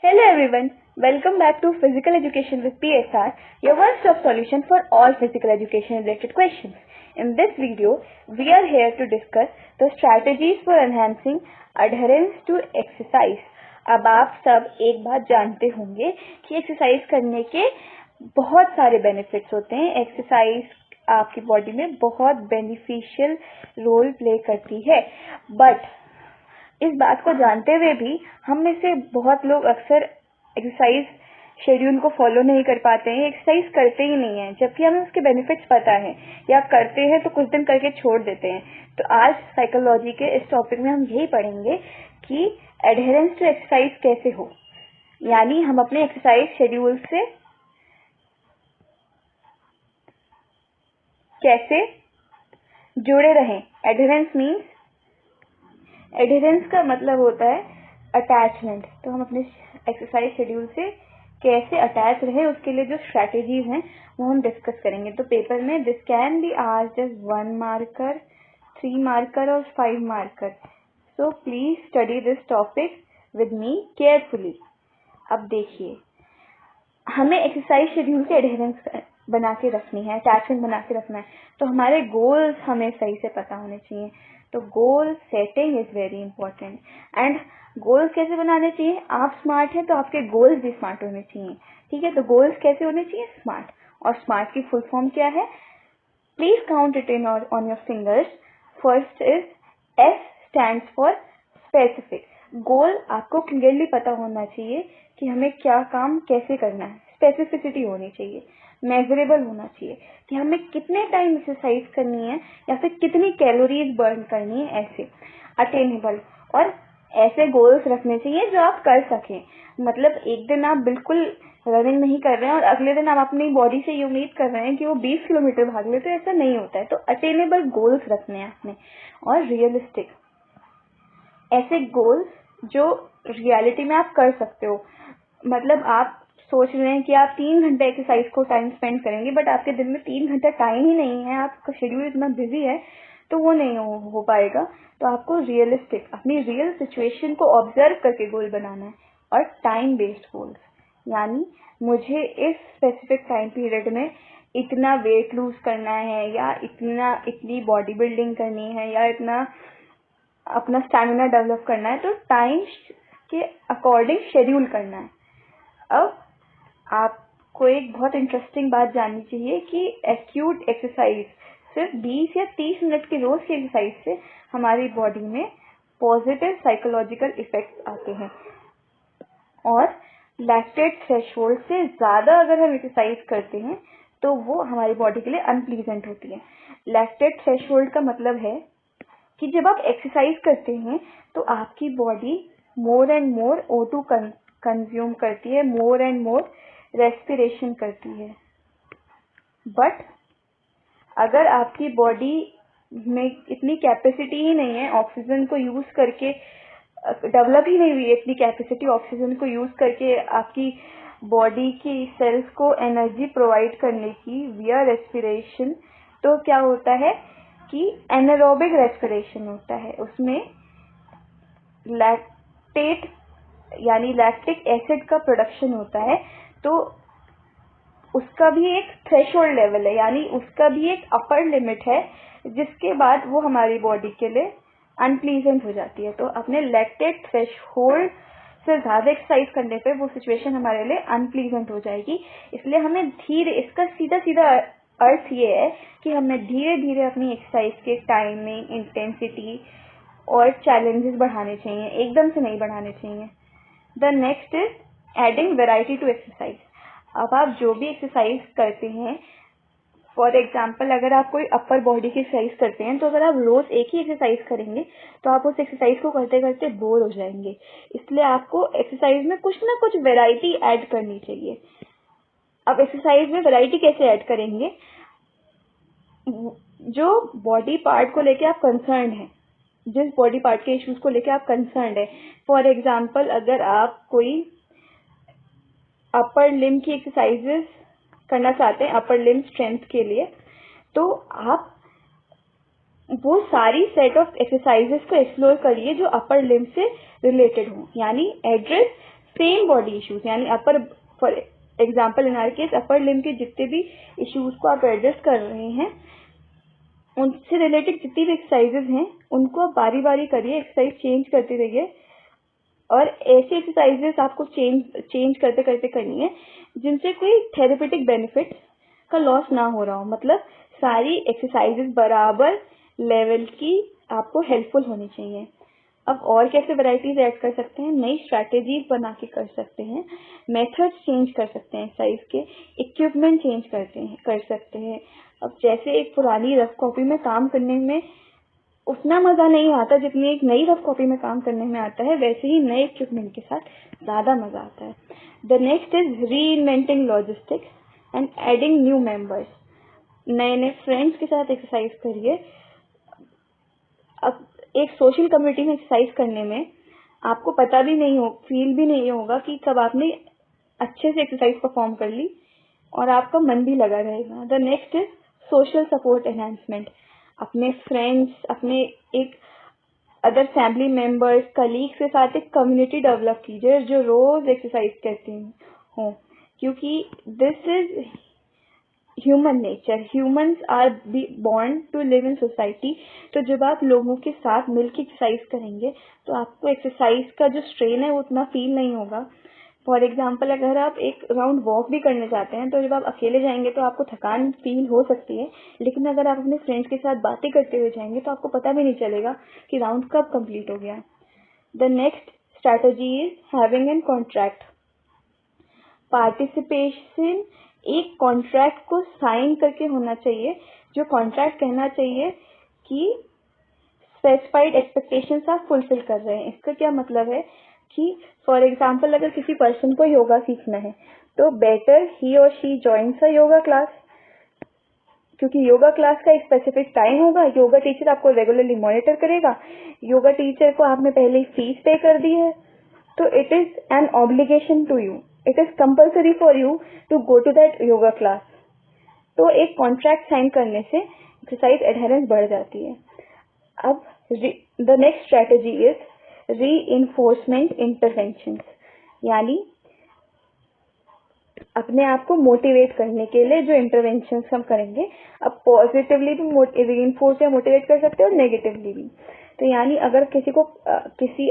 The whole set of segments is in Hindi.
Hello everyone, welcome back to Physical Education with PSR, your one-stop solution for all physical education related questions. In this video, we are here to discuss the strategies for enhancing adherence to exercise. अब आप सब एक बात जानते होंगे कि एक्सरसाइज करने के बहुत सारे बेनिफिट्स होते हैं। एक्सरसाइज आपकी बॉडी में बहुत बेनिफिशियल रोल प्ले करती है, बट इस बात को जानते हुए भी हम में से बहुत लोग अक्सर एक्सरसाइज शेड्यूल को फॉलो नहीं कर पाते हैं, एक्सरसाइज करते ही नहीं हैं, जबकि हमें उसके बेनिफिट्स पता है, या करते हैं तो कुछ दिन करके छोड़ देते हैं। तो आज साइकोलॉजी के इस टॉपिक में हम यही पढ़ेंगे कि एडहेरेंस टू एक्सरसाइज कैसे हो, यानी हम अपने एक्सरसाइज शेड्यूल से कैसे जुड़े रहें। एडहेरेंस का मतलब होता है अटैचमेंट। तो हम अपने एक्सरसाइज शेड्यूल से कैसे अटैच रहे, उसके लिए जो स्ट्रैटेजीज हैं वो हम डिस्कस करेंगे। तो पेपर में this can be asked as 1 marker, 3 marker और 5 marker. So please study this topic with me carefully. अब देखिए, हमें एक्सरसाइज शेड्यूल के एडहेरेंस बना के रखनी है, अटैचमेंट बना के रखना है, तो हमारे गोल्स हमें सही से पता होने चाहिए। तो goal setting is very important. And goals कैसे बनाने चाहिए? आप स्मार्ट हैं तो आपके गोल्स भी स्मार्ट होने चाहिए, ठीक है। तो गोल्स कैसे होने चाहिए? स्मार्ट। और स्मार्ट की फुल फॉर्म क्या है? Please count it in on your fingers. First is S stands for specific. Goal आपको क्लियरली पता होना चाहिए कि हमें क्या काम कैसे करना है, स्पेसिफिसिटी होनी चाहिए, मेजरेबल होना चाहिए कि हमें कितने टाइम एक्सरसाइज करनी है या फिर कितनी कैलोरीज बर्न करनी है। ऐसे अटेनेबल और ऐसे गोल्स रखने चाहिए जो आप कर सकें। मतलब एक दिन आप बिल्कुल रनिंग नहीं कर रहे हैं और अगले दिन आप अपनी बॉडी से ये उम्मीद कर रहे हैं कि वो 20 किलोमीटर भाग ले, तो ऐसा नहीं होता है। तो अटेनेबल गोल्स रखने हैं आपने, और रियलिस्टिक, ऐसे गोल्स जो रियलिटी में आप कर सकते हो। मतलब आप सोच रहे हैं कि आप 3 घंटे एक्सरसाइज को टाइम स्पेंड करेंगे, बट आपके दिन में 3 घंटा टाइम ही नहीं है, आपका शेड्यूल इतना बिजी है, तो वो नहीं हो पाएगा। तो आपको रियलिस्टिक, अपनी रियल सिचुएशन को ऑब्जर्व करके गोल बनाना है। और टाइम बेस्ड गोल्स, यानी मुझे इस स्पेसिफिक टाइम पीरियड में इतना वेट लूज करना है, या इतनी बॉडी बिल्डिंग करनी है, या इतना अपना स्टैमिना डेवलप करना है। तो टाइम के अकॉर्डिंग शेड्यूल करना है। अब आपको एक बहुत इंटरेस्टिंग बात जाननी चाहिए कि एक्यूट एक्सरसाइज, सिर्फ 20 या 30 मिनट की रोज की एक्सरसाइज से हमारी बॉडी में पॉजिटिव साइकोलॉजिकल इफेक्ट्स आते हैं। और लैक्टेट थ्रेशोल्ड से ज्यादा अगर हम एक्सरसाइज करते हैं तो वो हमारी बॉडी के लिए अनप्लीजेंट होती है। लैक्टेट थ्रेशोल्ड का मतलब है कि जब आप एक्सरसाइज करते हैं तो आपकी body more and more O2 consume करती है, मोर एंड मोर रेस्पिरेशन करती है। बट अगर आपकी बॉडी में इतनी कैपेसिटी ही नहीं है ऑक्सीजन को यूज करके, डेवलप ही नहीं हुई है इतनी कैपेसिटी ऑक्सीजन को यूज करके आपकी बॉडी की सेल्स को एनर्जी प्रोवाइड करने की विया रेस्पिरेशन, तो क्या होता है कि एनारोबिक रेस्पिरेशन होता है। उसमें लैक्टेट यानी लैक्टिक एसिड का प्रोडक्शन होता है। तो उसका भी एक थ्रेशोल्ड लेवल है, यानी उसका भी एक अपर लिमिट है, जिसके बाद वो हमारी बॉडी के लिए अनप्लीजेंट हो जाती है। तो अपने लैक्टेट थ्रेशोल्ड से ज्यादा एक्सरसाइज करने पे वो सिचुएशन हमारे लिए अनप्लीजेंट हो जाएगी। इसलिए हमें धीरे, इसका सीधा अर्थ ये है कि हमें धीरे धीरे अपनी एक्सरसाइज के टाइमिंग, इंटेंसिटी और चैलेंजेस बढ़ाने चाहिए, एकदम से नहीं बढ़ाने चाहिए। The next is adding variety to exercise. अब आप जो भी एक्सरसाइज करते हैं, फॉर एग्जाम्पल अगर आप कोई अपर बॉडी की एक्सरसाइज करते हैं, तो अगर आप रोज एक ही एक्सरसाइज करेंगे तो आप उस एक्सरसाइज को करते करते बोर हो जाएंगे। इसलिए आपको एक्सरसाइज में कुछ ना कुछ वेराइटी ऐड करनी चाहिए। अब एक्सरसाइज में वेराइटी कैसे ऐड करेंगे? जो बॉडी पार्ट को लेके आप कंसर्न हैं, जिस बॉडी पार्ट के इश्यूज को लेके आप कंसर्न है, फॉर एग्जाम्पल अगर आप कोई अपर लिम्ब की एक्सरसाइजेस करना चाहते हैं अपर लिम्ब स्ट्रेंथ के लिए, तो आप वो सारी सेट ऑफ एक्सरसाइजेस को एक्सप्लोर करिए जो अपर लिम्ब से रिलेटेड हो, यानी एड्रेस सेम बॉडी इश्यूज यानी upper, for example in our case upper limb के जितने भी इश्यूज को आप एडजस्ट कर रहे हैं, उनसे रिलेटेड जितनी भी एक्सरसाइजेज हैं उनको आप बारी बारी करिए, एक्सरसाइज चेंज करते रहिए और ऐसी एक्सरसाइजेस आपको चेंज करते करते करनी है जिनसे कोई थेरेपेटिक बेनिफिट का लॉस ना हो रहा हो। मतलब सारी एक्सरसाइजेस बराबर लेवल की आपको हेल्पफुल होनी चाहिए। अब और कैसे वैरायटीज ऐड कर सकते हैं, नई स्ट्रैटेजीज बना के कर सकते हैं, मेथड्स चेंज कर सकते हैं एक्सरसाइज के, इक्विपमेंट चेंज कर सकते हैं। अब जैसे एक पुरानी रफ कॉपी में काम करने में उतना मजा नहीं आता जितनी एक नई रफ कॉपी में काम करने में आता है, वैसे ही नए इक्विपमेंट के साथ ज्यादा मजा आता है। The next is reinventing logistics and adding new members. नए नए फ्रेंड्स के साथ एक्सरसाइज करिए। अब एक सोशल कम्युनिटी में एक्सरसाइज करने में आपको पता भी नहीं हो, फील भी नहीं होगा कि कब आपने अच्छे से एक्सरसाइज परफॉर्म कर ली और आपका मन भी लगा रहेगा। The next is social support enhancement. अपने फ्रेंड्स, अपने एक अदर फैमिली मेंबर्स, कलीग्स के साथ एक कम्युनिटी डेवलप कीजिए जो रोज एक्सरसाइज करती हो, क्योंकि this is human nature. Humans are be born to live in society. तो जब आप लोगों के साथ मिलकर एक्सरसाइज करेंगे तो आपको एक्सरसाइज का जो स्ट्रेन है वो उतना फील नहीं होगा। फॉर एग्जाम्पल अगर आप एक राउंड वॉक भी करने जाते हैं तो जब आप अकेले जाएंगे तो आपको थकान फील हो सकती है, लेकिन अगर आप अपने फ्रेंड्स के साथ बातें करते हुए जाएंगे तो आपको पता भी नहीं चलेगा कि राउंड कब कंप्लीट हो गया। The next strategy is having an contract. Participation एक कॉन्ट्रैक्ट को साइन करके होना चाहिए, जो कॉन्ट्रैक्ट कहना चाहिए कि स्पेसिफाइड एक्सपेक्टेशंस आप फुलफिल कर रहे हैं। इसका क्या मतलब है कि फॉर एग्जाम्पल अगर किसी पर्सन को योगा सीखना है तो बेटर ही और she joins a yoga class, क्योंकि योगा क्लास का एक स्पेसिफिक टाइम होगा। योगा टीचर आपको रेगुलरली मॉनिटर करेगा। योगा टीचर को आपने पहले ही फीस पे कर दी है, तो it is an obligation to you, it is compulsory for you to go to that yoga class. तो एक कॉन्ट्रैक्ट साइन करने से एक्सरसाइज एडहेरेंस बढ़ जाती है। अब the next strategy is reinforcement intervention, यानी अपने आप को मोटिवेट करने के लिए जो इंटरवेंशन हम करेंगे। अब पॉजिटिवली भी रीइंफोर्स या मोटिवेट कर सकते हो और नेगेटिवली भी। तो यानी अगर किसी को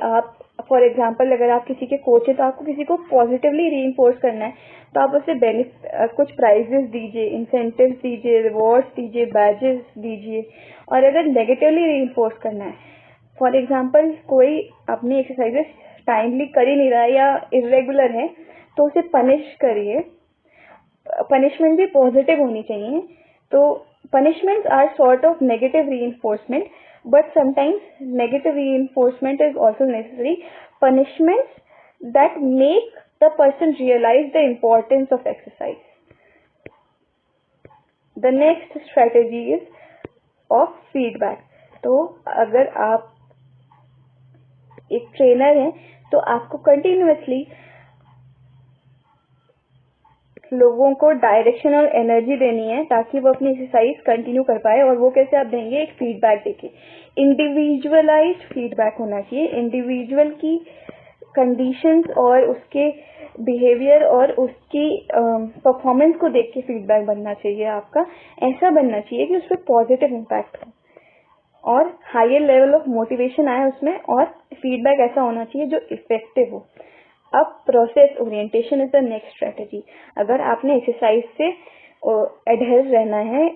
आप फॉर एग्जांपल अगर आप किसी के कोच है तो आपको किसी को पॉजिटिवली रीइंफोर्स करना है तो आप उसे कुछ प्राइजेस दीजिए, इंसेंटिव्स दीजिए, रिवॉर्ड्स दीजिए, बैजेस दीजिए। और अगर नेगेटिवली रीइंफोर्स करना है, फॉर एग्जांपल कोई अपनी एक्सरसाइजेस टाइमली कर ही नहीं रहा है या इरेगुलर है तो उसे पनिश करिए। पनिशमेंट भी पॉजिटिव होनी चाहिए। तो punishments are sort of negative reinforcement, but sometimes negative reinforcement is also necessary. Punishments that make the person realize the importance of exercise. The next strategy is of feedback. तो अगर आप एक ट्रेनर हैं तो आपको कंटिन्यूअसली लोगों को डायरेक्शन और एनर्जी देनी है ताकि वो अपनी एक्सरसाइज कंटिन्यू कर पाए। और वो कैसे आप देंगे, एक फीडबैक देके। इंडिविजुअलाइज्ड फीडबैक होना चाहिए। इंडिविजुअल की कंडीशंस और उसके बिहेवियर और उसकी परफॉर्मेंस को देख के फीडबैक बनना चाहिए आपका। ऐसा बनना चाहिए कि उस पर पॉजिटिव इम्पैक्ट हो और हायर लेवल ऑफ मोटिवेशन आए उसमें, और फीडबैक ऐसा होना चाहिए जो इफेक्टिव हो। अब process orientation is the next strategy. अगर आपने एक्सरसाइज से एडहेर रहना है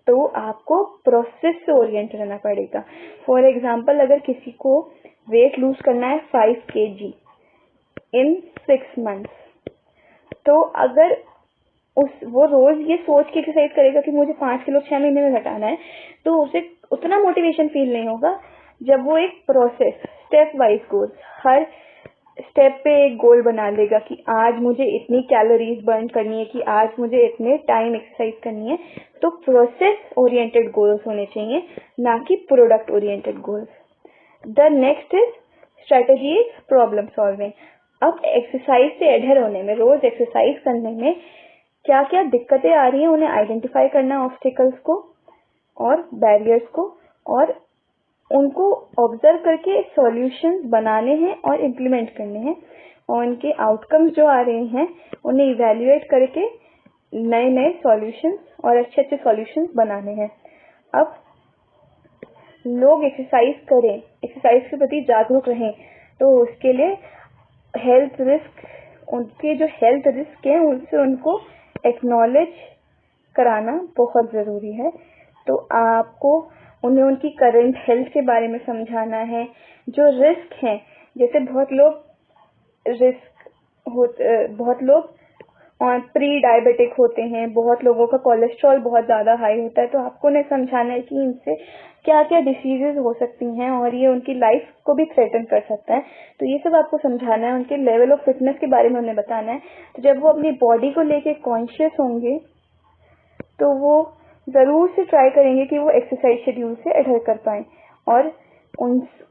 तो आपको प्रोसेस से ओरिएंट रहना पड़ेगा। फॉर एग्जांपल अगर किसी को वेट लूज करना है 5 kg इन 6 months, तो अगर वो रोज ये सोच के एक्सरसाइज करेगा कि मुझे 5 किलो 6 महीने में घटाना है, तो उसे उतना मोटिवेशन फील नहीं होगा। जब वो एक प्रोसेस स्टेप वाइज गोल्स, हर स्टेप पे एक गोल बना लेगा कि आज मुझे इतनी कैलोरीज बर्न करनी है, कि आज मुझे इतने टाइम एक्सरसाइज करनी है। तो प्रोसेस ओरिएंटेड गोल्स होने चाहिए, ना कि product oriented goals. The next is strategy is problem solving. अब एक्सरसाइज से एडहेर होने में, रोज एक्सरसाइज करने में क्या क्या दिक्कतें आ रही हैं उन्हें आइडेंटिफाई करना, ऑब्स्टिकल्स को और बैरियर्स को, और उनको ऑब्जर्व करके सॉल्यूशंस बनाने हैं और इम्प्लीमेंट करने हैं। और उनके आउटकम्स जो आ रहे हैं उन्हें इवेल्युएट करके नए नए सॉल्यूशंस और अच्छे अच्छे सॉल्यूशंस बनाने हैं। अब लोग एक्सरसाइज करें, एक्सरसाइज के प्रति जागरूक रहें, तो उसके लिए हेल्थ रिस्क, उनके जो हेल्थ रिस्क हैं उनसे उनको एक्नॉलेज कराना बहुत ज़रूरी है। तो आपको उन्हें उनकी करंट हेल्थ के बारे में समझाना है। जो रिस्क हैं, जैसे बहुत लोग प्री डायबिटिक होते हैं, बहुत लोगों का कोलेस्ट्रॉल बहुत ज़्यादा हाई होता है, तो आपको उन्हें समझाना है कि इनसे क्या क्या डिसीजेज हो सकती हैं और ये उनकी लाइफ को भी थ्रेटन कर सकता है। तो ये सब आपको समझाना है, उनके लेवल ऑफ फिटनेस के बारे में उन्हें बताना है। तो जब वो अपनी बॉडी को लेके कॉन्शियस होंगे तो वो ज़रूर से ट्राई करेंगे कि वो एक्सरसाइज शेड्यूल से अडर कर पाएँ और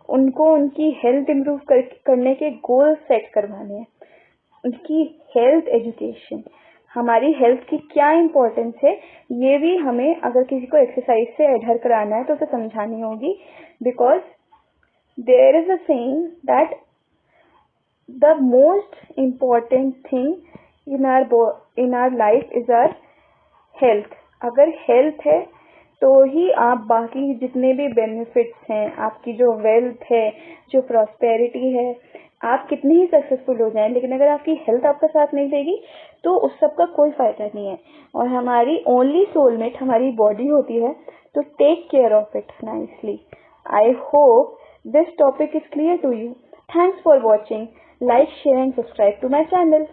उनको उनकी हेल्थ इम्प्रूव करने के गोल सेट करवाने हैं। उनकी हेल्थ एजुकेशन, हमारी हेल्थ की क्या इम्पोर्टेंस है, ये भी हमें अगर किसी को एक्सरसाइज से अडर कराना है तो उसे समझानी होगी। Because there is a saying that the most important thing in our life is our health. अगर हेल्थ है तो ही आप बाकी जितने भी बेनिफिट्स हैं, आपकी जो वेल्थ है, जो प्रॉस्पेरिटी है, आप कितनी ही सक्सेसफुल हो जाएं, लेकिन अगर आपकी हेल्थ आपका साथ नहीं देगी तो उस सब का कोई फायदा नहीं है। और हमारी ओनली सोलमेट हमारी बॉडी होती है, तो take care of it nicely. I hope this topic is clear to you. Thanks for watching. Like, share and subscribe to my channel.